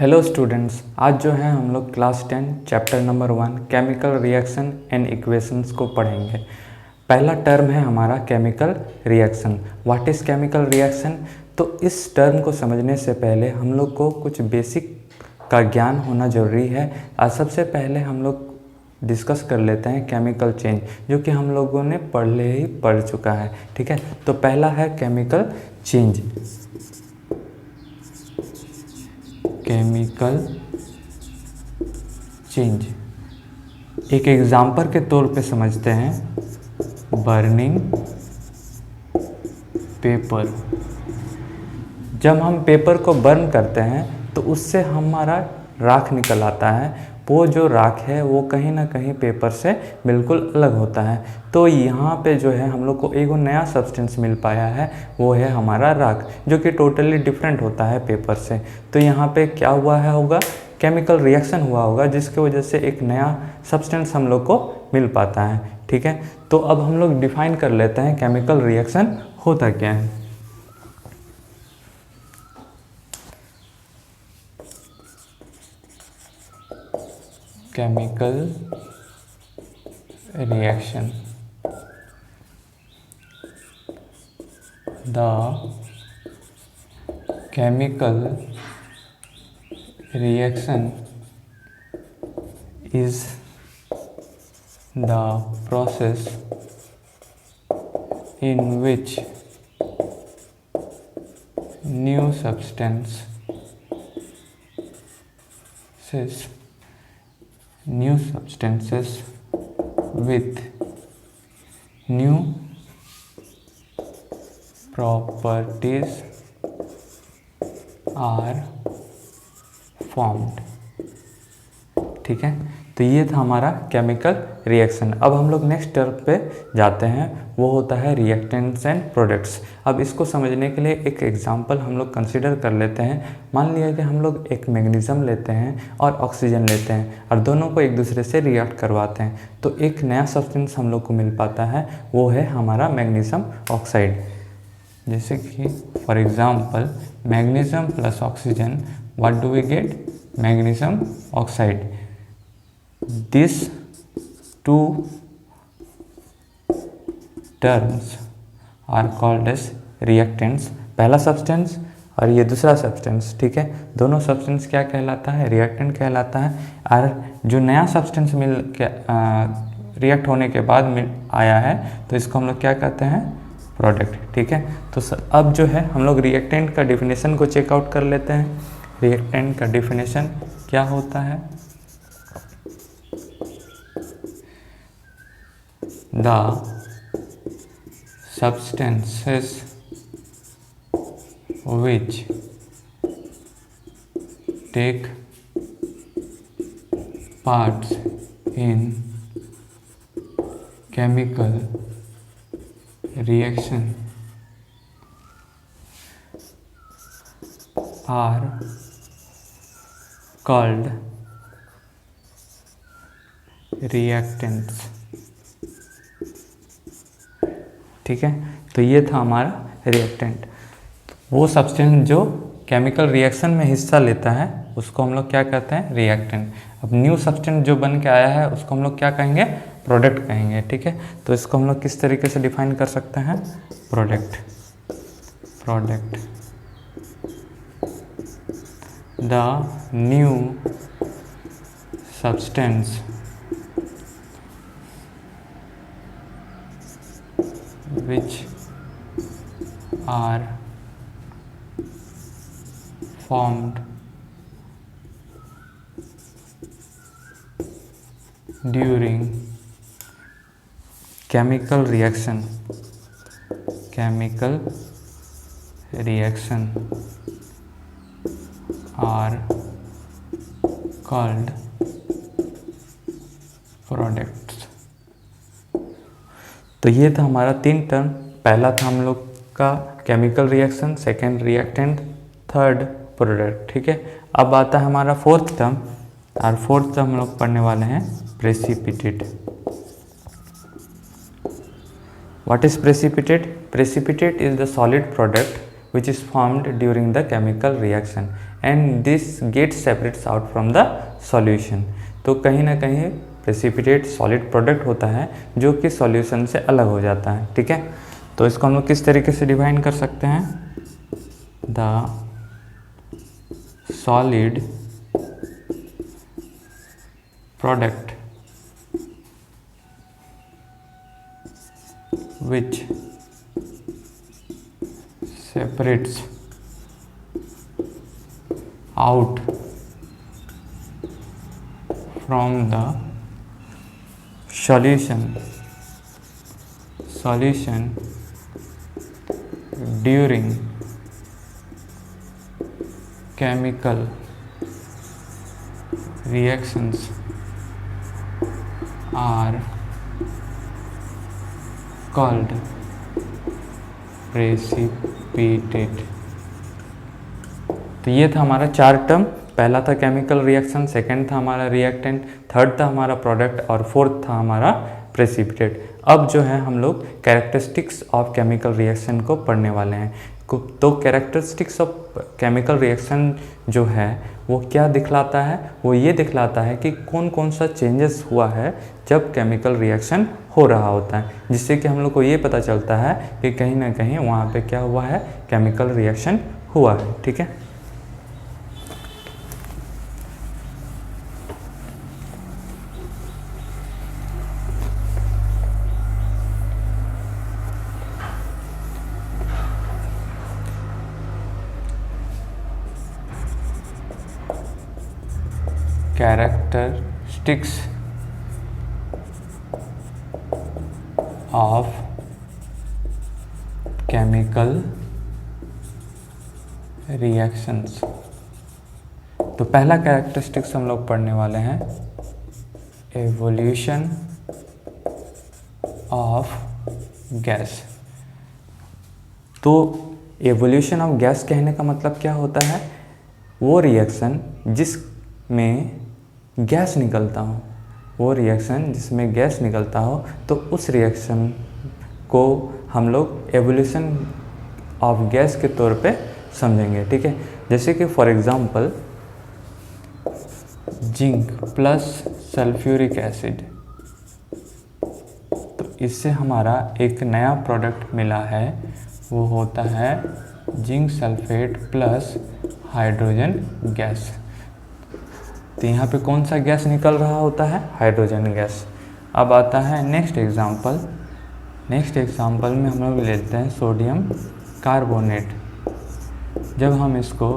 Hello students, आज जो है हम लोग class 10 chapter number 1 chemical reaction and equations को पढ़ेंगे। पहला टर्म है हमारा chemical reaction. What is chemical reaction? तो इस टर्म को समझने से पहले हम लोग को कुछ बेसिक का ज्ञान होना ज़रूरी है। आज सबसे पहले हम लोग डिस्कस कर लेते हैं केमिकल चेंज, जो कि हम लोगों ने पहले ही पढ़ चुका है। ठीक है, तो पहला है केमिकल चेंज। केमिकल चेंज एक एग्जाम्पल के तौर पे समझते हैं। Burning paper. जब हम पेपर को बर्न करते हैं तो उससे हमारा राख निकल आता है। वो जो राख है वो कहीं ना कहीं पेपर से बिल्कुल अलग होता है। तो यहाँ पे जो है हम लोग को एक नया सब्सटेंस मिल पाया है, वो है हमारा राख, जो कि टोटली डिफरेंट होता है पेपर से। तो यहाँ पे क्या हुआ है होगा, केमिकल रिएक्शन हुआ होगा, जिसकी वजह से एक नया सब्सटेंस हम लोग को मिल पाता है। ठीक है, तो अब हम लोग डिफाइन कर लेते हैं केमिकल रिएक्शन होता क्या है। Chemical reaction, the chemical reaction is the process in which new substances with new properties are formed। ठीक है, तो ये था हमारा केमिकल रिएक्शन। अब हम लोग नेक्स्ट टर्म पे जाते हैं, वो होता है रिएक्टेंट्स एंड प्रोडक्ट्स। अब इसको समझने के लिए एक एग्जांपल हम लोग कंसीडर कर लेते हैं। मान लिया कि हम लोग एक मैग्नीशियम लेते हैं और ऑक्सीजन लेते हैं और दोनों को एक दूसरे से रिएक्ट करवाते हैं, तो एक नया सब्सटेंस हम लोग को मिल पाता है, वो है हमारा मैग्नीशियम ऑक्साइड। जैसे कि for example magnesium plus oxygen, what do we get? Magnesium oxide. These two terms are called as reactants। पहला सब्सटेंस और ये दूसरा सब्सटेंस, ठीक है, दोनों सब्सटेंस क्या कहलाता है? रिएक्टेंट कहलाता है। और जो नया सब्सटेंस मिल के रिएक्ट होने के बाद मिल आया है, तो इसको हम लोग क्या कहते हैं? प्रोडक्ट। ठीक है, तो अब जो है हम लोग रिएक्टेंट का डिफिनेशन को चेकआउट कर लेते हैं। रिएक्टेंट का डिफिनेशन क्या होता है? The substances which take parts in chemical reaction are called reactants। ठीक है, तो ये था हमारा रिएक्टेंट। वो सब्सटेंस जो केमिकल रिएक्शन में हिस्सा लेता है उसको हम लोग क्या कहते हैं? रिएक्टेंट। अब न्यू सब्सटेंस जो बन के आया है उसको हम लोग क्या कहेंगे? प्रोडक्ट कहेंगे। ठीक है, तो इसको हम लोग किस तरीके से डिफाइन कर सकते हैं? Product. The new substance which are formed during chemical reaction are called products। तो ये था हमारा 3 टर्म। पहला था हम लोग का chemical reaction, second reactant, third product. ठीक है, अब आता है हमारा फोर्थ टर्म, और फोर्थ टर्म हम लोग पढ़ने वाले हैं precipitate. What is precipitate? Precipitate is the solid product which is formed during the chemical reaction and this gets separates out from the solution। तो कहीं ना कहीं प्रेसिपिटेट सॉलिड प्रोडक्ट होता है जो कि सॉल्यूशन से अलग हो जाता है, ठीक है। तो इसको हम लोग किस तरीके से डिफाइन कर सकते हैं, the solid product which separates out from the solution during chemical reactions are called precipitate। तो ये था हमारा 4 टर्म, पहला था केमिकल रिएक्शन, सेकंड था हमारा रिएक्टेंट, थर्ड था हमारा प्रोडक्ट और फोर्थ था हमारा प्रेसिपिटेट। अब जो है हम लोग कैरेक्टरिस्टिक्स ऑफ केमिकल रिएक्शन को पढ़ने वाले हैं। तो कैरेक्टरिस्टिक्स ऑफ केमिकल रिएक्शन जो है वो क्या दिखलाता है, वो ये दिखलाता है कि कौन कौन सा चेंजेस हुआ है जब केमिकल रिएक्शन हो रहा होता है, जिससे कि हम लोग को ये पता चलता है कि कहीं ना कहीं वहाँ पे क्या हुआ है, केमिकल रिएक्शन हुआ है, ठीक है। Characteristics of chemical reactions। तो पहला कैरेक्टरिस्टिक्स हम लोग पढ़ने वाले हैं, एवोल्यूशन ऑफ गैस। तो एवोल्यूशन ऑफ गैस कहने का मतलब क्या होता है, वो रिएक्शन जिसमें गैस निकलता हो, वो रिएक्शन जिसमें गैस निकलता हो, तो उस रिएक्शन को हम लोग एवोल्यूशन ऑफ गैस के तौर पे समझेंगे, ठीक है। जैसे कि for example zinc plus sulphuric acid, तो इससे हमारा एक नया प्रोडक्ट मिला है, वो होता है zinc sulphate plus hydrogen gas. तो यहाँ पे कौन सा गैस निकल रहा होता है, हाइड्रोजन गैस। अब आता है नेक्स्ट एग्जांपल। नेक्स्ट एग्जांपल में हम लोग लेते हैं सोडियम कार्बोनेट। जब हम इसको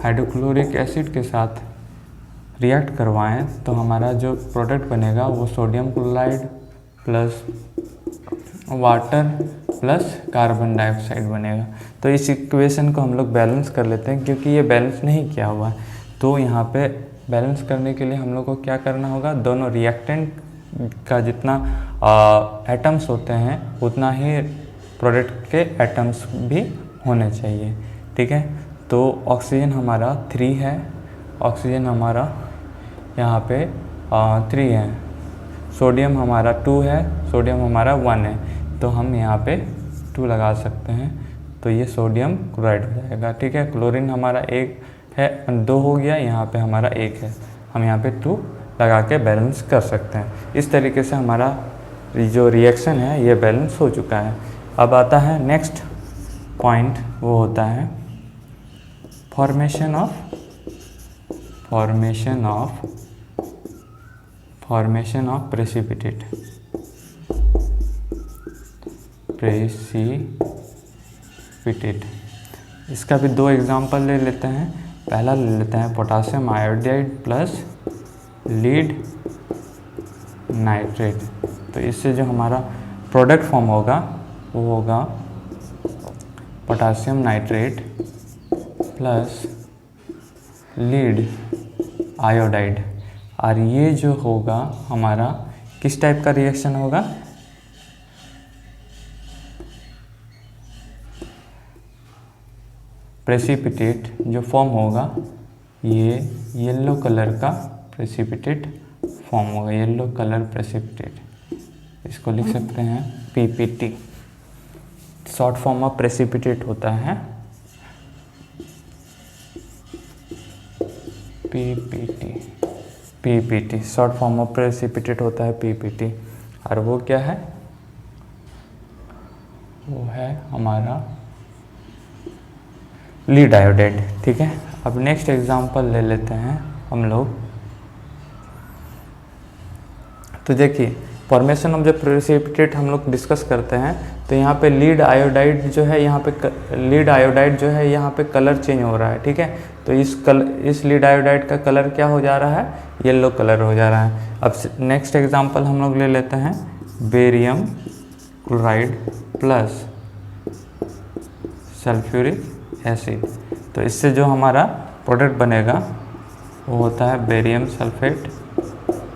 हाइड्रोक्लोरिक एसिड के साथ रिएक्ट करवाएं तो हमारा जो प्रोडक्ट बनेगा वो sodium chloride plus water plus carbon dioxide बनेगा। तो इस इक्वेशन को हम लोग बैलेंस कर लेते हैं, क्योंकि ये बैलेंस नहीं किया हुआ है। तो यहाँ पे बैलेंस करने के लिए हम लोग को क्या करना होगा, दोनों रिएक्टेंट का जितना एटम्स होते हैं उतना ही प्रोडक्ट के एटम्स भी होने चाहिए, ठीक है। तो ऑक्सीजन हमारा 3 है, ऑक्सीजन हमारा यहाँ पे 3 है, सोडियम हमारा 2 है, सोडियम हमारा 1 है, तो हम यहाँ पे 2 लगा सकते हैं, तो ये सोडियम क्लोराइड हो जाएगा, ठीक है। क्लोरीन हमारा 1 है, 2 हो गया, यहाँ पे हमारा 1 है, हम यहाँ पे 2 लगा के बैलेंस कर सकते हैं। इस तरीके से हमारा जो रिएक्शन है ये बैलेंस हो चुका है। अब आता है नेक्स्ट पॉइंट, वो होता है फॉर्मेशन ऑफ प्रेसिपिटेट। इसका भी 2 एग्जांपल ले लेते हैं। पहला ले लेते हैं potassium iodide plus lead nitrate. तो इससे जो हमारा प्रोडक्ट फॉर्म होगा वो होगा potassium nitrate plus lead iodide. और ये जो होगा हमारा किस टाइप का रिएक्शन होगा, प्रेसिपिटेट जो फॉर्म होगा ये येलो कलर का प्रेसिपिटेट फॉर्म होगा, येलो कलर प्रेसिपिटेट। इसको लिख सकते हैं PPT, short form of precipitate होता है PPT, PPT short form of precipitate होता है पीपीटी। और वो क्या है, वो है हमारा लीड आयोडाइड। ठीक है, अब नेक्स्ट एग्जांपल ले लेते हैं हम लोग। तो देखिए फॉर्मेशन ऑफ द प्रेसिपिटेट हम लोग डिस्कस करते हैं। तो यहाँ पे लीड आयोडाइड जो है, यहाँ पे लीड आयोडाइड जो है यहाँ पे कलर चेंज हो रहा है। ठीक है, तो इस लीड आयोडाइड का कलर क्या हो जा रहा है, येलो कलर हो जा रहा है। अब नेक्स्ट एग्जांपल हम लोग ले लेते हैं barium chloride plus sulphuric acid. तो इससे जो हमारा प्रोडक्ट बनेगा वो होता है बेरियम सल्फेट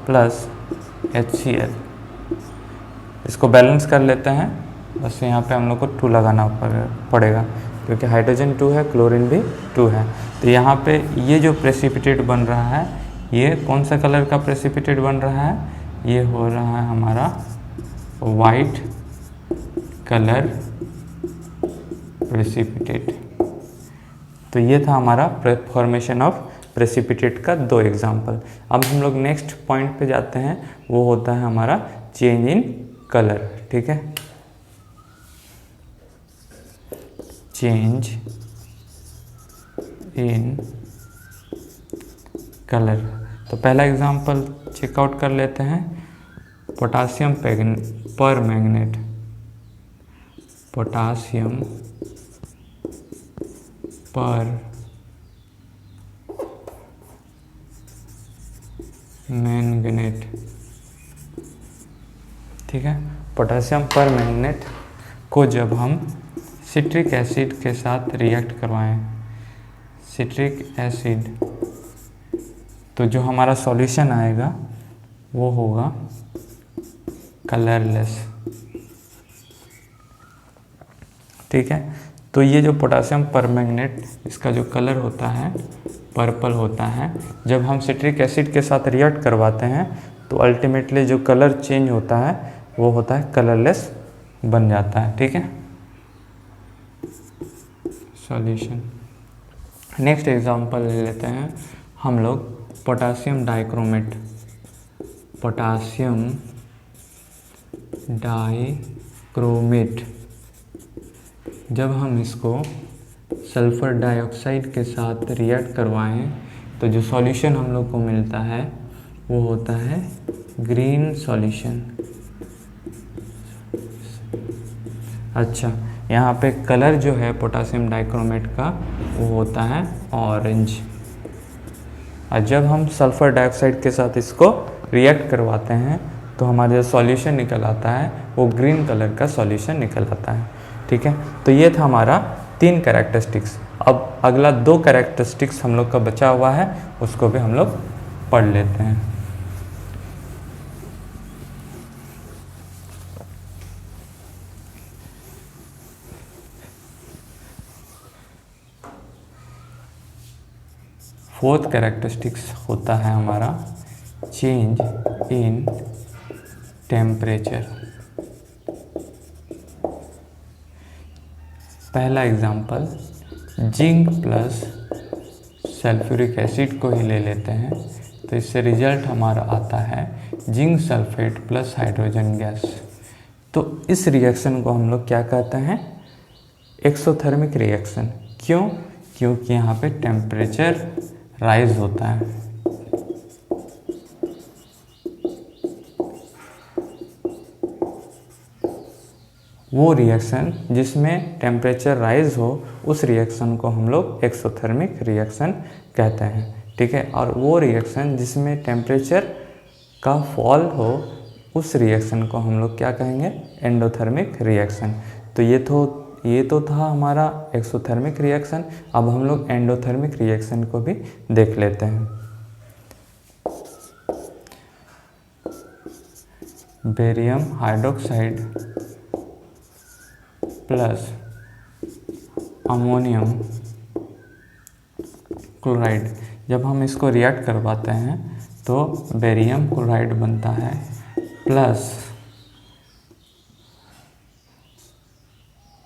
प्लस HCl। इसको बैलेंस कर लेते हैं, बस यहाँ पे हम लोग को 2 लगाना पड़ेगा क्योंकि हाइड्रोजन 2 है, क्लोरीन भी 2 है। तो यहाँ पे ये जो प्रेसिपिटेट बन रहा है, ये कौन सा कलर का प्रेसिपिटेट बन रहा है, ये हो रहा है हमारा वाइट कलर प्रेसिपिटेट। तो ये था हमारा फॉर्मेशन ऑफ प्रेसिपिटेट का 2 एग्जाम्पल। अब हम लोग नेक्स्ट पॉइंट पे जाते हैं, वो होता है हमारा चेंज इन कलर। ठीक है, चेंज इन कलर। तो पहला एग्जाम्पल चेकआउट कर लेते हैं, पोटासियम पर मैग्नेट, पोटासियम पर मैंगनेट। ठीक है, पोटासियम पर मैंगनेट को जब हम सिट्रिक एसिड के साथ रिएक्ट करवाएं, सिट्रिक एसिड, तो जो हमारा सॉल्यूशन आएगा वो होगा कलरलेस। ठीक है, तो ये जो पोटासियम परमैंगनेट, इसका जो कलर होता है पर्पल होता है। जब हम सिट्रिक एसिड के साथ रिएक्ट करवाते हैं तो अल्टीमेटली जो कलर चेंज होता है वो होता है कलरलेस बन जाता है। ठीक है, सॉल्यूशन। नेक्स्ट एग्जांपल ले लेते हैं हम लोग, पोटासियम डाइक्रोमेट, पोटासियम डाइक्रोमेट। जब हम इसको सल्फ़र डाइऑक्साइड के साथ रिएक्ट करवाएं तो जो सॉल्यूशन हम लोग को मिलता है वो होता है ग्रीन सॉल्यूशन। अच्छा, यहाँ पे कलर जो है पोटासियम डाइक्रोमेट का वो होता है ऑरेंज। और जब हम सल्फ़र डाइऑक्साइड के साथ इसको रिएक्ट करवाते हैं तो हमारा जो सॉल्यूशन निकल आता है वो ग्रीन कलर का सॉल्यूशन निकल आता है। ठीक है, तो ये था हमारा 3 कैरेक्टरिस्टिक्स। अब अगला 2 कैरेक्टरिस्टिक्स हम लोग का बचा हुआ है, उसको भी हम लोग पढ़ लेते हैं। फोर्थ कैरेक्टरिस्टिक्स होता है हमारा चेंज इन टेम्परेचर। पहला example zinc plus sulphuric acid को ही ले लेते हैं। तो इससे रिजल्ट हमारा आता है zinc sulphate plus hydrogen gas. तो इस रिएक्शन को हम लोग क्या कहते हैं, एक्सोथर्मिक रिएक्शन। क्यों? क्योंकि यहाँ पे टेम्परेचर राइज होता है। वो रिएक्शन जिसमें टेम्परेचर राइज हो, उस रिएक्शन को हम लोग एक्सोथर्मिक रिएक्शन कहते हैं। ठीक है, और वो रिएक्शन जिसमें टेम्परेचर का फॉल हो, उस रिएक्शन को हम लोग क्या कहेंगे, एंडोथर्मिक रिएक्शन। तो ये तो था हमारा एक्सोथर्मिक रिएक्शन। अब हम लोग एंडोथर्मिक रिएक्शन को भी देख लेते हैं। Barium hydroxide plus ammonium chloride, जब हम इसको रिएक्ट करवाते हैं तो बेरियम क्लोराइड बनता है प्लस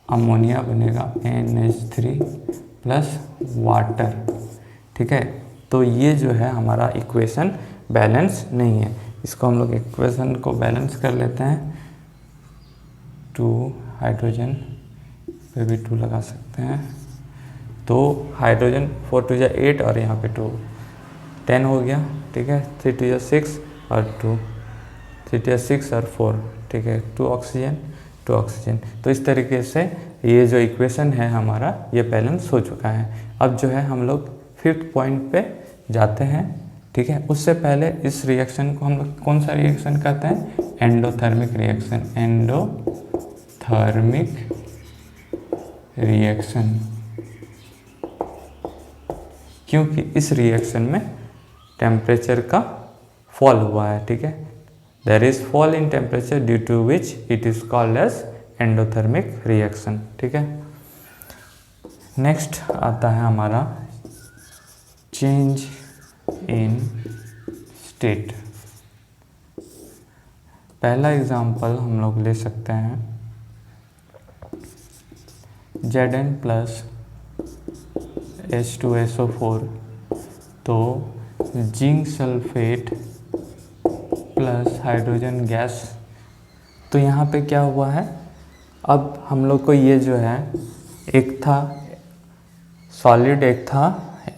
अमोनिया बनेगा NH3 प्लस वाटर। ठीक है, तो ये जो है हमारा इक्वेशन बैलेंस नहीं है। इसको हम लोग इक्वेशन को बैलेंस कर लेते हैं। 2 हाइड्रोजन पे भी 2 लगा सकते हैं। तो हाइड्रोजन 4 2 जा 8 और यहाँ पे 2 10 हो गया, ठीक है। 3 2 जा 6 और 2 3 2 जा 6 और 4, ठीक है। 2 ऑक्सीजन 2 ऑक्सीजन। तो इस तरीके से ये जो इक्वेशन है हमारा ये बैलेंस हो चुका है। अब जो है हम लोग 5th पॉइंट पे जाते हैं, ठीक है। उससे पहले इस रिएक्शन को हम लोग कौन सा रिएक्शन कहते हैं? Endothermic reaction. एंडोथर्मिक रिएक्शन, क्योंकि इस रिएक्शन में टेम्परेचर का फॉल हुआ है, ठीक है। There is fall in temperature due to which it is called as endothermic reaction, ठीक है। नेक्स्ट आता है हमारा चेंज इन स्टेट। पहला एग्जांपल हम लोग ले सकते हैं Zn प्लस H2SO4, तो zinc sulphate plus hydrogen gas. तो यहाँ पे क्या हुआ है, अब हम लोग को ये जो है एक था सॉलिड एक था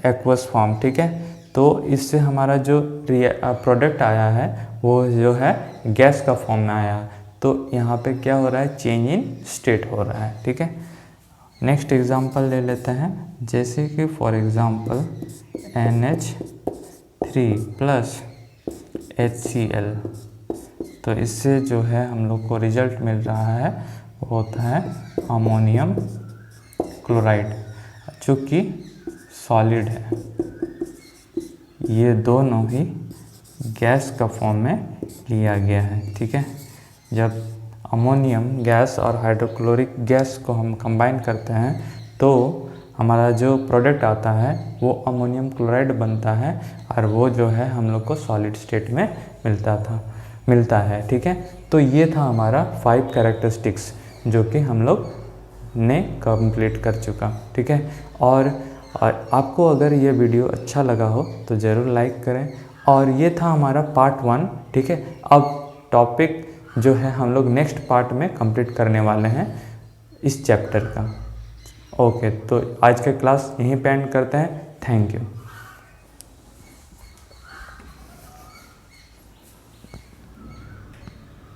एक्वस फॉर्म, ठीक है। तो इससे हमारा जो प्रोडक्ट आया है वो जो है गैस का फॉर्म में आया। तो यहाँ पे क्या हो रहा है, चेंज इन स्टेट हो रहा है, ठीक है। नेक्स्ट एग्जांपल ले लेते हैं, जैसे कि for example NH3 plus HCl। तो इससे जो है हम लोग को रिजल्ट मिल रहा है वो होता है अमोनियम क्लोराइड, जो कि सॉलिड है। ये दोनों ही गैस का फॉर्म में लिया गया है, ठीक है। जब अमोनियम गैस और हाइड्रोक्लोरिक गैस को हम कंबाइन करते हैं तो हमारा जो प्रोडक्ट आता है वो अमोनियम क्लोराइड बनता है, और वो जो है हम लोग को सॉलिड स्टेट में मिलता है, ठीक है। तो ये था हमारा 5 कैरेक्टरिस्टिक्स जो कि हम लोग ने कंप्लीट कर चुका, ठीक है। और आपको अगर ये वीडियो अच्छा लगा हो तो ज़रूर लाइक करें। और ये था हमारा पार्ट 1, ठीक है। अब टॉपिक जो है हम लोग नेक्स्ट पार्ट में कंप्लीट करने वाले हैं इस चैप्टर का। ओके, तो आज का क्लास यहीं पे एंड करते हैं। Thank you.